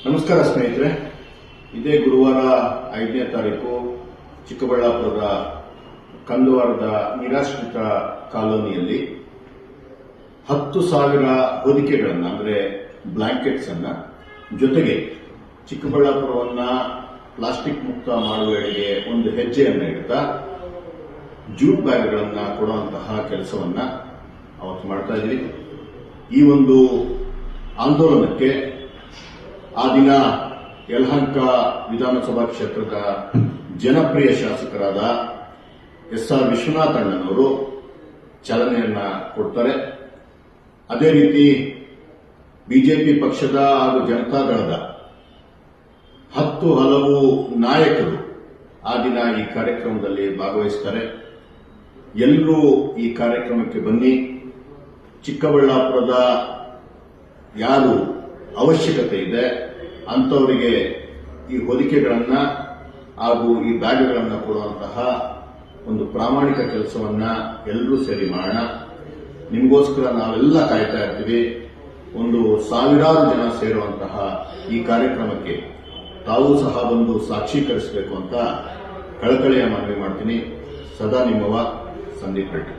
ನಮಸ್ಕಾರ ಸ್ನೇಹಿತರೆ. ಇದೇ ಗುರುವಾರ 5ನೇ ತಾರೀಕು ಚಿಕ್ಕಬಳ್ಳಾಪುರದ ಕಂದವಾರದ ನಿರಾಶ್ರಿತ ಕಾಲೋನಿಯಲ್ಲಿ 10,000 ಹೊದಿಕೆಗಳನ್ನು ಅಂದರೆ ಬ್ಲಾಂಕೆಟ್ಸ್ ಅನ್ನ ಜೊತೆಗೆ ಚಿಕ್ಕಬಳ್ಳಾಪುರವನ್ನ ಪ್ಲಾಸ್ಟಿಕ್ ಮುಕ್ತ ಮಾಡುವೆಡೆಗೆ ಒಂದು ಹೆಜ್ಜೆಯನ್ನು ಇಡ್ತಾ ಜೂಟ್ ಬ್ಯಾಗ್ಗಳನ್ನು ಕೊಡುವಂತಹ ಕೆಲಸವನ್ನ ಅವತ್ತು ಮಾಡ್ತಾ ಇದ್ವಿ. ಈ ಒಂದು ಆಂದೋಲನಕ್ಕೆ ಆ ದಿನ ಯಲಹಂಕ ವಿಧಾನಸಭಾ ಕ್ಷೇತ್ರದ ಜನಪ್ರಿಯ ಶಾಸಕರಾದ ಎಸ್.ಆರ್. ವಿಶ್ವನಾಥ್ ಅಣ್ಣನವರು ಚಾಲನೆಯನ್ನ ಕೊಡ್ತಾರೆ. ಅದೇ ರೀತಿ ಬಿಜೆಪಿ ಪಕ್ಷದ ಹಾಗೂ ಜನತಾದಳದ 10 ಹಲವು ನಾಯಕರು ಆ ದಿನ ಈ ಕಾರ್ಯಕ್ರಮದಲ್ಲಿ ಭಾಗವಹಿಸುತ್ತಾರೆ. ಎಲ್ಲರೂ ಈ ಕಾರ್ಯಕ್ರಮಕ್ಕೆ ಬನ್ನಿ. ಚಿಕ್ಕಬಳ್ಳಾಪುರದ ಯಾರು ಅವಶ್ಯಕತೆ ಇದೆ ಅಂತವರಿಗೆ ಈ ಹೊದಿಕೆಗಳನ್ನ ಹಾಗೂ ಈ ಬ್ಯಾಗ್ಗಳನ್ನು ಕೊಡುವಂತಹ ಒಂದು ಪ್ರಾಮಾಣಿಕ ಕೆಲಸವನ್ನ ಎಲ್ಲರೂ ಸೇರಿ ಮಾಡೋಣ. ನಿಮಗೋಸ್ಕರ ನಾವೆಲ್ಲ ಕಾಯ್ತಾ ಇರ್ತೀವಿ. ಒಂದು ಸಾವಿರಾರು ಜನ ಸೇರುವಂತಹ ಈ ಕಾರ್ಯಕ್ರಮಕ್ಕೆ ತಾವು ಸಹ ಬಂದು ಸಾಕ್ಷೀಕರಿಸಬೇಕು ಅಂತ ಕಳಕಳಿಯ ಮನವಿ ಮಾಡ್ತೀನಿ. ಸದಾ ನಿಮ್ಮವ ಸಂದೀಪ್ ರೆಡ್ಡಿ.